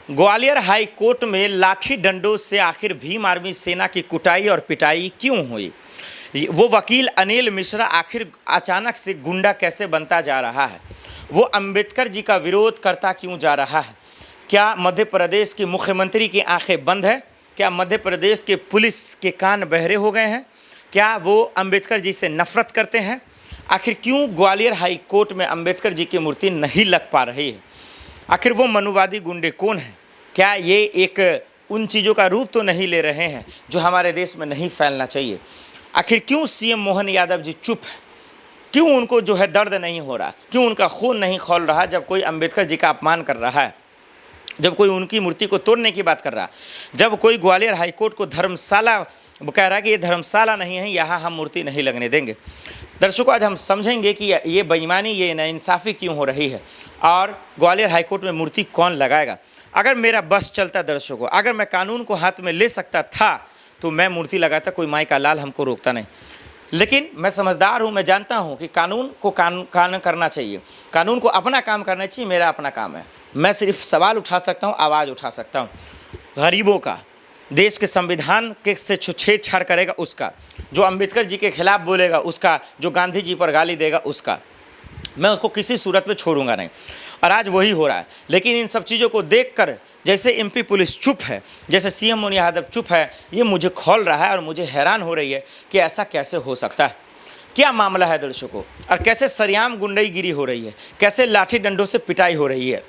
Gwalior high court में लाठी डंडों से आखिर भीम आर्मी सेना की कुटाई और पिटाई क्यों हुई? वो वकील अनिल मिश्रा आखिर अचानक से गुंडा कैसे बनता जा रहा है? वो अंबेडकर जी का विरोध करता क्यों जा रहा है? क्या मध्य प्रदेश के मुख्यमंत्री की आंखें बंद है? क्या मध्य प्रदेश के पुलिस के कान बहरे हो गए हैं? क्या वो अंबेडकर जी से नफरत करते हैं? आखिर क्यों ग्वालियर हाई कोर्ट में अंबेडकर जी की मूर्ति नहीं लग पा रही है? आखिर वो मनुवादी गुंडे कौन हैं? क्या ये एक उन चीज़ों का रूप तो नहीं ले रहे हैं जो हमारे देश में नहीं फैलना चाहिए? आखिर क्यों सीएम मोहन यादव जी चुप है? क्यों उनको जो है दर्द नहीं हो रहा? क्यों उनका खून नहीं खौल रहा जब कोई अंबेडकर जी का अपमान कर रहा है, जब कोई उनकी मूर्ति को तोड़ने की बात कर रहा, जब कोई ग्वालियर हाईकोर्ट को धर्मशाला कह रहा है कि ये धर्मशाला नहीं है, यहाँ हम मूर्ति नहीं लगने देंगे। दर्शकों, आज हम समझेंगे कि ये बेईमानी, ये नाइंसाफ़ी क्यों हो रही है और ग्वालियर हाईकोर्ट में मूर्ति कौन लगाएगा। अगर मेरा बस चलता दर्शकों, अगर मैं कानून को हाथ में ले सकता था तो मैं मूर्ति लगाता, कोई माई का लाल हमको रोकता नहीं। लेकिन मैं समझदार हूँ, मैं जानता हूँ कि कानून को कानून करना चाहिए, कानून को अपना काम करना चाहिए। मेरा अपना काम है, मैं सिर्फ सवाल उठा सकता हूँ, आवाज़ उठा सकता हूँ। गरीबों का, देश के संविधान के से छेड़छाड़ करेगा उसका, जो अंबेडकर जी के खिलाफ बोलेगा उसका, जो गांधी जी पर गाली देगा उसका, मैं उसको किसी सूरत में छोड़ूंगा नहीं। और आज वही हो रहा है। लेकिन इन सब चीज़ों को देखकर जैसे एमपी पुलिस चुप है, जैसे सीएम मोहन यादव चुप है, ये मुझे खौल रहा है और मुझे हैरान हो रही है कि ऐसा कैसे हो सकता है। क्या मामला है दर्शकों? और कैसे सरेआम गुंडाईगिरी हो रही है, कैसे लाठी डंडों से पिटाई हो रही है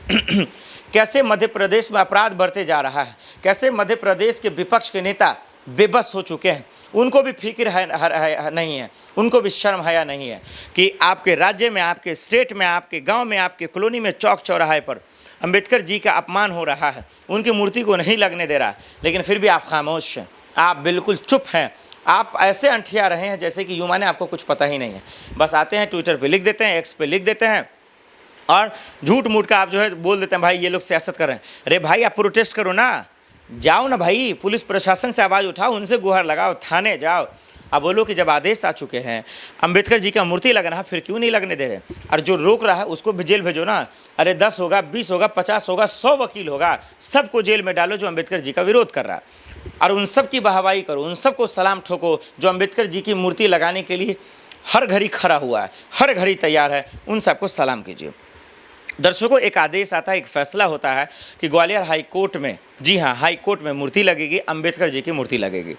कैसे मध्य प्रदेश में अपराध बढ़ते जा रहा है, कैसे मध्य प्रदेश के विपक्ष के नेता बेबस हो चुके हैं। उनको भी फिक्र है नहीं है, उनको भी शर्म हया नहीं है कि आपके राज्य में, आपके स्टेट में, आपके गांव में, आपके कॉलोनी में, चौक चौराहे पर अंबेडकर जी का अपमान हो रहा है, उनकी मूर्ति को नहीं लगने दे रहा, लेकिन फिर भी आप खामोश हैं, आप बिल्कुल चुप हैं। आप ऐसे अंठिया रहे हैं जैसे कि यूं माने आपको कुछ पता ही नहीं है। बस आते हैं, ट्विटर पे लिख देते हैं, एक्स पे लिख देते हैं और झूठ मूठ का आप जो है बोल देते हैं, भाई ये लोग सियासत कर रहे हैं। अरे भाई, आप प्रोटेस्ट करो ना, जाओ ना भाई, पुलिस प्रशासन से आवाज़ उठाओ, उनसे गुहार लगाओ, थाने जाओ। अब बोलो कि जब आदेश आ चुके हैं अंबेडकर जी का मूर्ति लगना है, फिर क्यों नहीं लगने दे रहे? और जो रोक रहा है उसको भी जेल भेजो ना। अरे 10 होगा, 20 होगा, 50 होगा, 100 वकील होगा, सबको जेल में डालो जो अंबेडकर जी का विरोध कर रहा है। और उन सब की वाहवाही करो, उन सबको सलाम ठोको जो अंबेडकर जी की मूर्ति लगाने के लिए हर घड़ी खड़ा हुआ है, हर घड़ी तैयार है, उन सबको सलाम कीजिए। दर्शकों, एक आदेश आता है, एक फैसला होता है कि ग्वालियर हाई कोर्ट में, जी हाँ, हाई कोर्ट में मूर्ति लगेगी, अंबेडकर जी की मूर्ति लगेगी।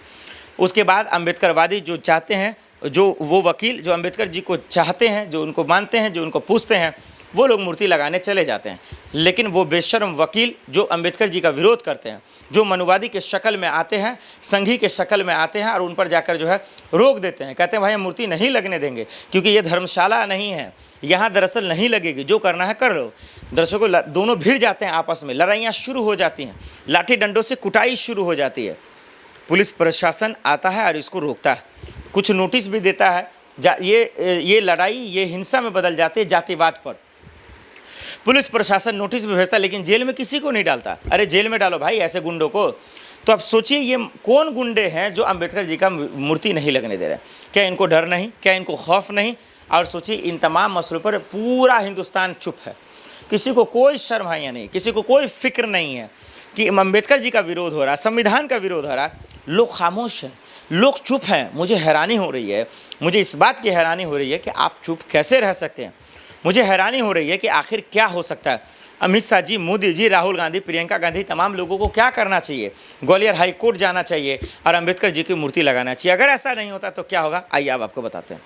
उसके बाद अंबेडकरवादी जो चाहते हैं, जो वो वकील जो अंबेडकर जी को चाहते हैं, जो उनको मानते हैं, जो उनको पूछते हैं, वो लोग मूर्ति लगाने चले जाते हैं। लेकिन वो बेशर्म वकील जो अंबेडकर जी का विरोध करते हैं, जो मनुवादी के शक्ल में आते हैं, संघी के शक्ल में आते हैं और उन पर जाकर जो है रोक देते हैं, कहते हैं भाई हम मूर्ति नहीं लगने देंगे क्योंकि ये धर्मशाला नहीं है, यहाँ दरअसल नहीं लगेगी, जो करना है कर लो। दर्शकों, दोनों भिड़ जाते हैं आपस में, लड़ाइयाँ शुरू हो जाती हैं, लाठी डंडों से कुटाई शुरू हो जाती है। पुलिस प्रशासन आता है और इसको रोकता है, कुछ नोटिस भी देता है। ये लड़ाई, ये हिंसा में बदल जाती है जातिवाद पर। पुलिस प्रशासन नोटिस भी भेजता है लेकिन जेल में किसी को नहीं डालता। अरे जेल में डालो भाई ऐसे गुंडों को। तो अब सोचिए ये कौन गुंडे हैं जो अंबेडकर जी का मूर्ति नहीं लगने दे रहे? क्या इनको डर नहीं? क्या इनको खौफ नहीं? और सोचिए, इन तमाम मसलों पर पूरा हिंदुस्तान चुप है, किसी को कोई शर्म है नहीं, किसी को कोई फिक्र नहीं है कि अम्बेडकर जी का विरोध हो रहा है, संविधान का विरोध हो रहा है। लोग खामोश हैं, लोग चुप हैं। मुझे हैरानी हो रही है, मुझे इस बात की हैरानी हो रही है कि आप चुप कैसे रह सकते हैं। मुझे हैरानी हो रही है कि आखिर क्या हो सकता है। अमित शाह जी, मोदी जी, राहुल गांधी, प्रियंका गांधी, तमाम लोगों को क्या करना चाहिए? ग्वालियर हाई कोर्ट जाना चाहिए और अंबेडकर जी की मूर्ति लगाना चाहिए। अगर ऐसा नहीं होता तो क्या होगा, आइए अब आपको बताते हैं।